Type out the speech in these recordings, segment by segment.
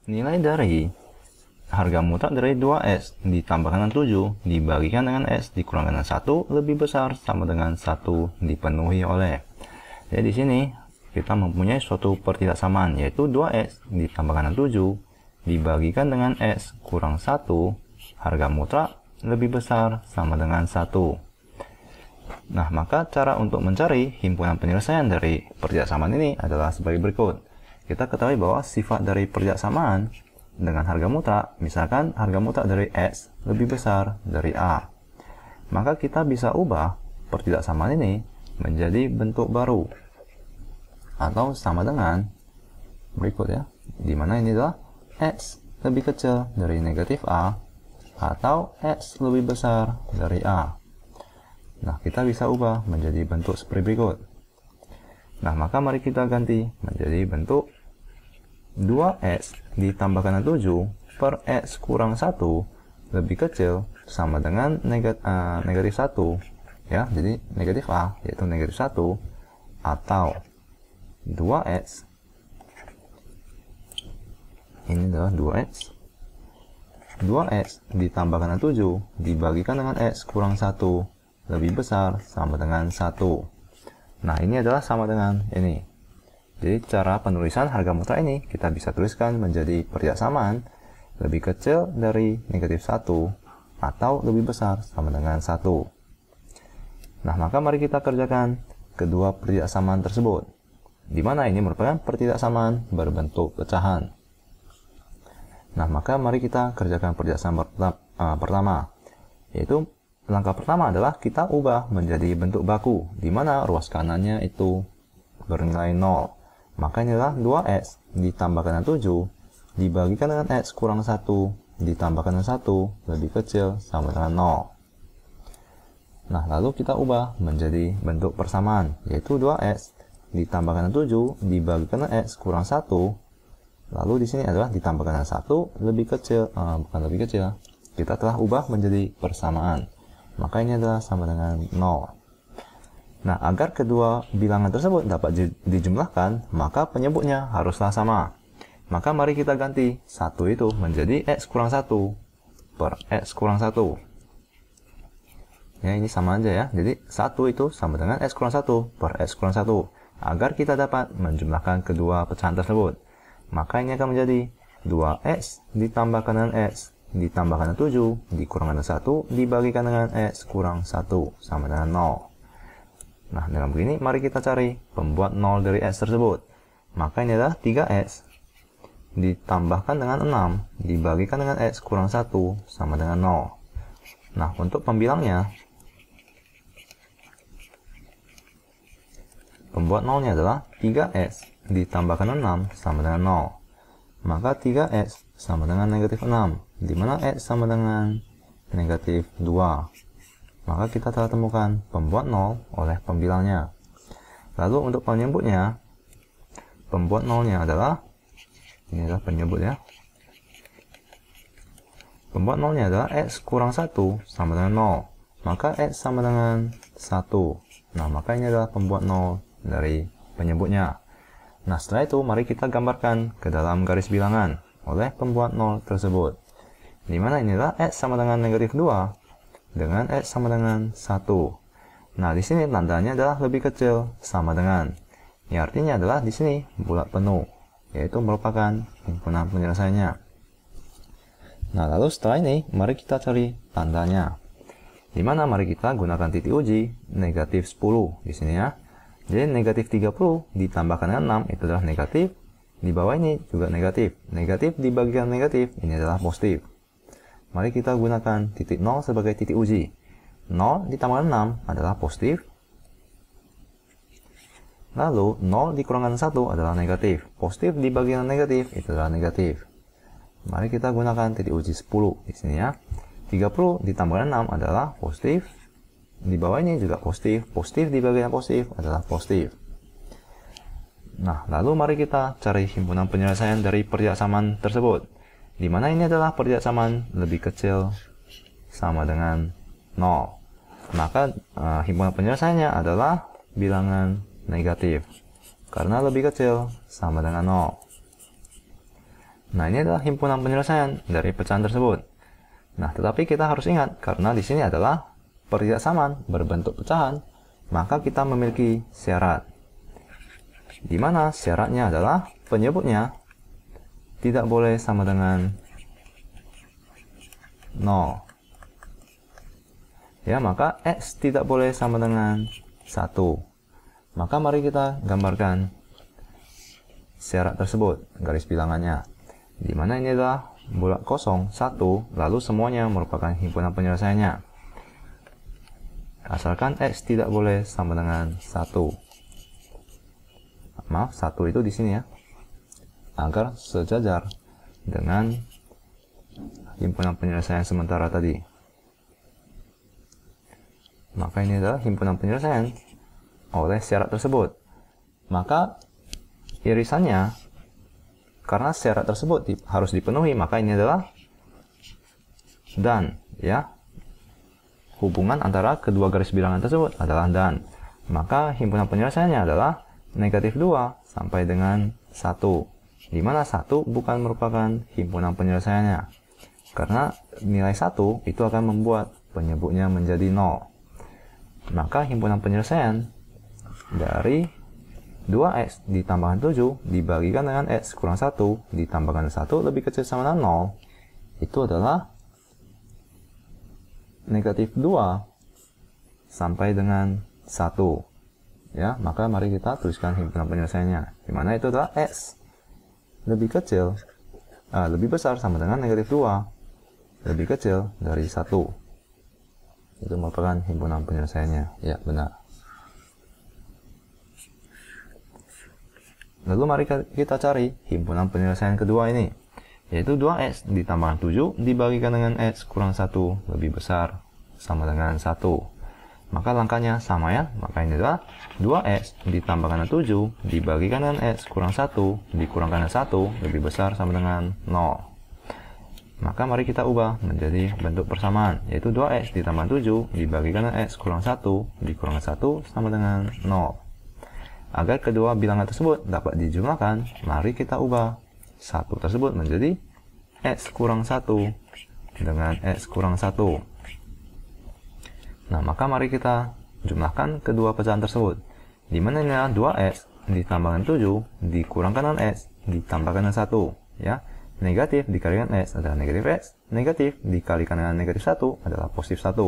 Nilai dari harga mutlak dari 2S ditambahkan dengan 7 dibagikan dengan S dikurangkan dengan 1 lebih besar sama dengan 1 dipenuhi oleh. Jadi di sini kita mempunyai suatu pertidaksamaan, yaitu 2S ditambahkan dengan 7 dibagikan dengan S kurang 1 harga mutlak lebih besar sama dengan 1. Nah, maka cara untuk mencari himpunan penyelesaian dari pertidaksamaan ini adalah sebagai berikut. Kita ketahui bahwa sifat dari pertidaksamaan dengan harga mutlak, misalkan harga mutlak dari X lebih besar dari A, maka kita bisa ubah pertidaksamaan ini menjadi bentuk baru atau sama dengan berikut ya, dimana ini adalah X lebih kecil dari negatif A atau X lebih besar dari A. Nah, kita bisa ubah menjadi bentuk seperti berikut. Nah, maka mari kita ganti menjadi bentuk 2X ditambahkan 7 per X kurang 1 lebih kecil sama dengan negatif 1. Ya, jadi negatif A yaitu negatif 1 atau 2X. Ini adalah 2X. 2X ditambahkan 7 dibagikan dengan X kurang 1 lebih besar sama dengan 1. Nah, ini adalah sama dengan ini. Jadi, cara penulisan harga mutlak ini kita bisa tuliskan menjadi pertidaksamaan lebih kecil dari negatif 1 atau lebih besar sama dengan 1. Nah, maka mari kita kerjakan kedua pertidaksamaan tersebut, di mana ini merupakan pertidaksamaan berbentuk pecahan. Nah, maka mari kita kerjakan pertidaksamaan pertama, yaitu langkah pertama adalah kita ubah menjadi bentuk baku, di mana ruas kanannya itu bernilai 0. Maka ini adalah 2X ditambahkan dengan 7 dibagikan dengan X kurang 1 ditambahkan dengan 1 lebih kecil sama dengan 0. Nah, lalu kita ubah menjadi bentuk persamaan, yaitu 2X ditambahkan dengan 7 dibagikan dengan X kurang 1. Lalu di sini adalah ditambahkan dengan 1 lebih kecil, bukan lebih kecil. Kita telah ubah menjadi persamaan. Maka ini adalah sama dengan 0. Nah, agar kedua bilangan tersebut dapat dijumlahkan, maka penyebutnya haruslah sama. Maka mari kita ganti 1 itu menjadi X kurang 1 per X kurang 1. Ya, ini sama aja ya. Jadi 1 itu sama dengan X kurang 1 per X kurang 1. Agar kita dapat menjumlahkan kedua pecahan tersebut, maka ini akan menjadi 2X ditambahkan dengan X ditambahkan dengan 7 dikurangkan dengan 1 dibagikan dengan X kurang 1 sama dengan 0. Nah, dengan begini mari kita cari pembuat 0 dari X tersebut. Maka ini adalah 3X ditambahkan dengan 6 dibagikan dengan X kurang 1 sama dengan 0. Nah, untuk pembilangnya, pembuat 0-nya adalah 3X ditambahkan 6 sama dengan 0. Maka 3X sama dengan negatif 6, di mana X sama dengan negatif 2. Maka kita telah temukan pembuat 0 oleh pembilangnya. Lalu untuk penyebutnya, pembuat 0-nya adalah, ini adalah penyebut ya. Pembuat 0-nya adalah X kurang 1 sama dengan 0. Maka X sama dengan 1. Nah, maka ini adalah pembuat 0 dari penyebutnya. Nah, setelah itu mari kita gambarkan ke dalam garis bilangan oleh pembuat 0 tersebut. Di mana ini adalah X sama dengan negatif 2 dengan X sama dengan 1. Nah, di sini tandanya adalah lebih kecil sama dengan. Yang artinya adalah di sini bulat penuh, yaitu merupakan himpunan penyelesaiannya. Nah, lalu setelah ini mari kita cari tandanya. Di mana mari kita gunakan titik uji negatif 10 di sini ya. Jadi negatif 30 ditambahkan dengan 6 itu adalah negatif. Di bawah ini juga negatif. Negatif dibagikan negatif, ini adalah positif. Mari kita gunakan titik 0 sebagai titik uji. 0 ditambahkan 6 adalah positif. Lalu 0 dikurangkan 1 adalah negatif. Positif dibagikan negatif itu adalah negatif. Mari kita gunakan titik uji 10 di sini ya. 30 ditambahkan 6 adalah positif. Di bawah ini juga positif. Positif dibagikan positif adalah positif. Nah, lalu mari kita cari himpunan penyelesaian dari pertidaksamaan tersebut. Di mana ini adalah pertidaksamaan lebih kecil sama dengan 0. Maka himpunan penyelesaiannya adalah bilangan negatif. Karena lebih kecil sama dengan 0. Nah, ini adalah himpunan penyelesaian dari pecahan tersebut. Nah, tetapi kita harus ingat, karena di sini adalah pertidaksamaan berbentuk pecahan, maka kita memiliki syarat. Di mana syaratnya adalah penyebutnya tidak boleh sama dengan 0. Ya, maka X tidak boleh sama dengan 1. Maka mari kita gambarkan syarat tersebut, garis bilangannya. Di mana ini adalah bulat kosong 1, lalu semuanya merupakan himpunan penyelesaiannya. Asalkan X tidak boleh sama dengan 1. Maaf, 1 itu di sini ya. Agar sejajar dengan himpunan penyelesaian sementara tadi. Maka ini adalah himpunan penyelesaian oleh syarat tersebut. Maka irisannya, karena syarat tersebut harus dipenuhi, maka ini adalah dan, ya. Hubungan antara kedua garis bilangan tersebut adalah dan. Maka himpunan penyelesaiannya adalah negatif 2 sampai dengan 1. Di mana 1 bukan merupakan himpunan penyelesaiannya. Karena nilai 1 itu akan membuat penyebutnya menjadi 0. Maka himpunan penyelesaian dari 2x ditambahkan 7 dibagikan dengan x kurang 1 ditambahkan 1 lebih kecil sama dengan 0, itu adalah negatif 2 sampai dengan 1. Ya, maka mari kita tuliskan himpunan penyelesaiannya, dimana itu adalah x lebih kecil, lebih besar sama dengan negatif 2 lebih kecil dari 1. Itu merupakan himpunan penyelesaiannya. Ya, benar. Lalu mari kita cari himpunan penyelesaian kedua ini, yaitu 2x ditambahkan 7 dibagikan dengan x kurang 1 lebih besar sama dengan 1. Maka langkahnya sama ya, maka ini adalah 2x ditambahkan 7 dibagikan dengan x kurang 1 dikurangkan 1 lebih besar sama dengan 0. Maka mari kita ubah menjadi bentuk persamaan, yaitu 2x ditambah 7 dibagikan dengan x kurang 1 dikurangkan 1 sama dengan 0. Agar kedua bilangan tersebut dapat dijumlahkan, mari kita ubah 1 tersebut menjadi x kurang 1 dengan x kurang 1. Nah, maka mari kita jumlahkan kedua pecahan tersebut, di mana ini adalah 2x ditambahkan 7 dikurangkan dengan x ditambahkan dengan 1. Ya, negatif dikalikan x adalah negatif x, negatif dikalikan dengan negatif 1 adalah positif 1.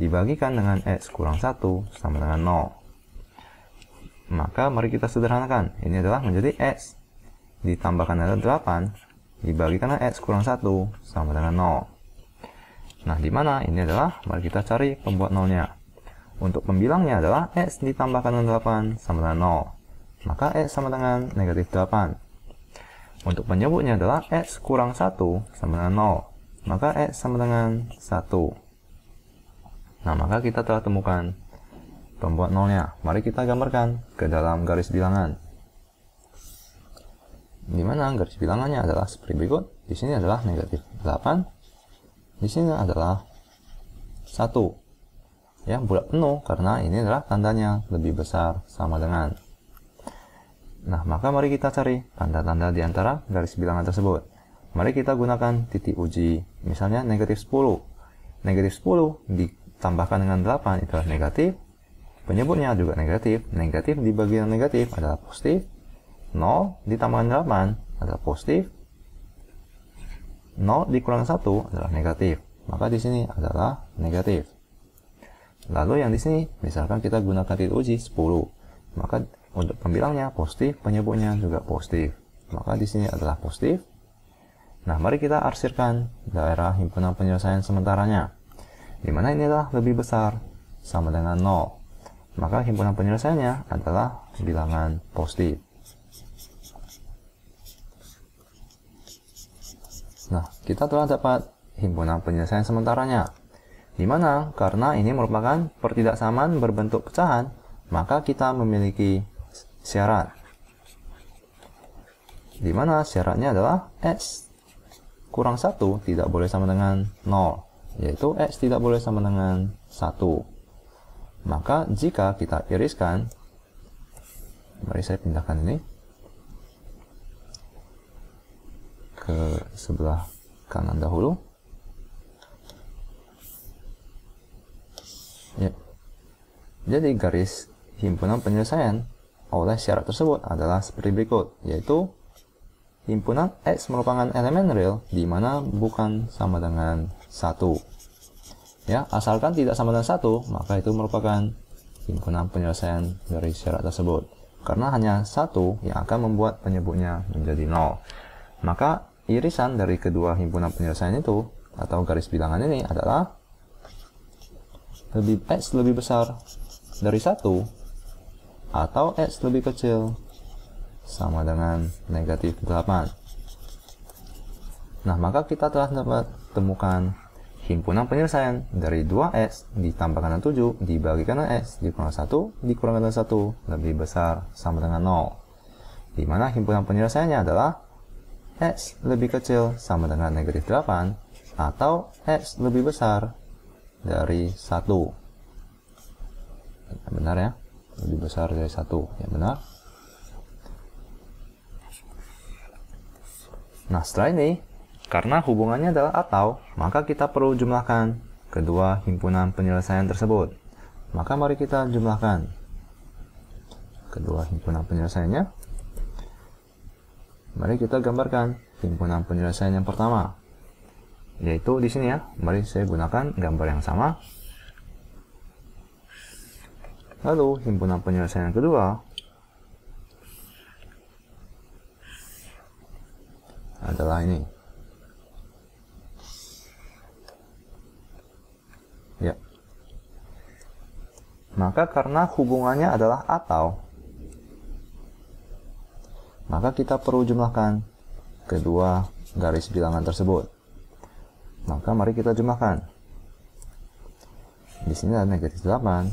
Dibagikan dengan x kurang 1 sama dengan 0. Maka mari kita sederhanakan. Ini adalah menjadi x ditambahkan dengan 8 dibagikan dengan x kurang 1 sama dengan 0. Nah, di mana ini adalah, mari kita cari pembuat nolnya. Untuk pembilangnya adalah x ditambahkan dengan 8 sama dengan 0. Maka x sama dengan negatif 8. Untuk penyebutnya adalah x kurang 1 sama dengan 0. Maka x sama dengan 1. Nah, maka kita telah temukan pembuat nolnya. Mari kita gambarkan ke dalam garis bilangan. Di mana garis bilangannya adalah seperti berikut. Di sini adalah negatif 8. Di sini adalah 1. Ya, bulat penuh karena ini adalah tandanya lebih besar sama dengan. Nah, maka mari kita cari tanda-tanda di antara garis bilangan tersebut. Mari kita gunakan titik uji. Misalnya negatif 10. Negatif 10 ditambahkan dengan 8 itu adalah negatif. Penyebutnya juga negatif. Negatif dibagi dengan negatif adalah positif. 0 ditambahkan 8 adalah positif. 0 dikurangkan 1 adalah negatif. Maka di sini adalah negatif. Lalu yang di sini, misalkan kita gunakan titik uji 10. Maka untuk pembilangnya positif, penyebutnya juga positif. Maka di sini adalah positif. Nah, mari kita arsirkan daerah himpunan penyelesaian sementaranya. Di mana ini adalah lebih besar sama dengan 0. Maka himpunan penyelesaiannya adalah bilangan positif. Nah, kita telah dapat himpunan penyelesaian sementaranya. Di mana karena ini merupakan pertidaksamaan berbentuk pecahan, maka kita memiliki syarat. Di mana syaratnya adalah x kurang 1 tidak boleh sama dengan 0, yaitu x tidak boleh sama dengan 1. Maka jika kita iriskan, mari saya pindahkan ini. sebelah kanan dahulu. Ya. Jadi garis himpunan penyelesaian oleh syarat tersebut adalah seperti berikut, yaitu himpunan X merupakan elemen real di mana bukan sama dengan 1. Ya, asalkan tidak sama dengan 1, maka itu merupakan himpunan penyelesaian dari syarat tersebut. Karena hanya 1 yang akan membuat penyebutnya menjadi 0. Maka irisan dari kedua himpunan penyelesaian itu atau garis bilangan ini adalah X lebih besar dari 1 atau X lebih kecil sama dengan negatif 8. Nah, maka kita telah dapat temukan himpunan penyelesaian dari 2X ditambahkan dengan 7 dibagikan dengan X dikurangkan 1 dikurangkan dengan 1 lebih besar sama dengan 0. Di mana himpunan penyelesaiannya adalah X lebih kecil sama dengan negatif 8 atau X lebih besar dari 1. Benar ya? Lebih besar dari 1. Ya, benar. Nah, setelah ini, karena hubungannya adalah atau, maka kita perlu jumlahkan kedua himpunan penyelesaian tersebut. Maka mari kita jumlahkan kedua himpunan penyelesaiannya. Mari kita gambarkan himpunan penyelesaian yang pertama, yaitu di sini ya. Mari saya gunakan gambar yang sama. Lalu himpunan penyelesaian yang kedua adalah ini. Ya. Maka karena hubungannya adalah atau, maka kita perlu jumlahkan kedua garis bilangan tersebut. Maka mari kita jumlahkan. Di sini ada negatif 8,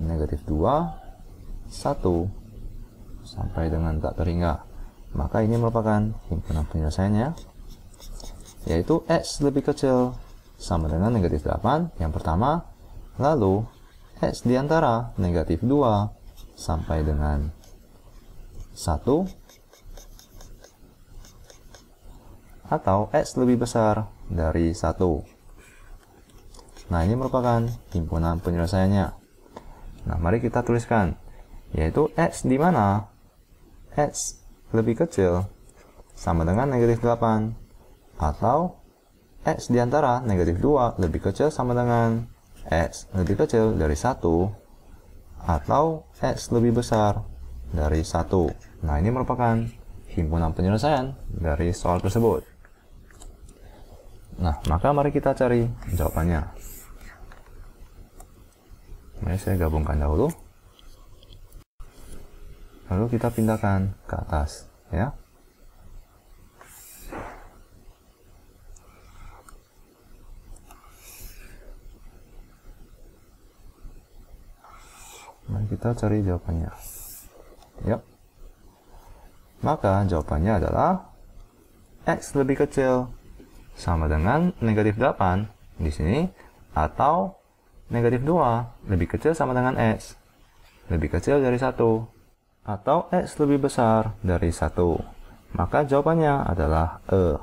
negatif 2, 1, sampai dengan tak terhingga. Maka ini merupakan himpunan penyelesaiannya, yaitu X lebih kecil sama dengan negatif 8 yang pertama, lalu X diantara negatif 2 sampai dengan 1, atau X lebih besar dari 1. Nah, ini merupakan himpunan penyelesaiannya. Nah, mari kita tuliskan, yaitu X di mana X lebih kecil sama dengan negatif 8, atau X diantara negatif 2 lebih kecil sama dengan X lebih kecil dari 1, atau X lebih besar dari 1. Nah, ini merupakan himpunan penyelesaian dari soal tersebut. Nah, maka mari kita cari jawabannya. Mari saya gabungkan dahulu. Lalu kita pindahkan ke atas, ya. Mari kita cari jawabannya. Ya. Maka jawabannya adalah X lebih kecil sama dengan negatif 8 di sini, atau negatif 2 lebih kecil sama dengan X lebih kecil dari 1, atau X lebih besar dari 1. Maka jawabannya adalah E.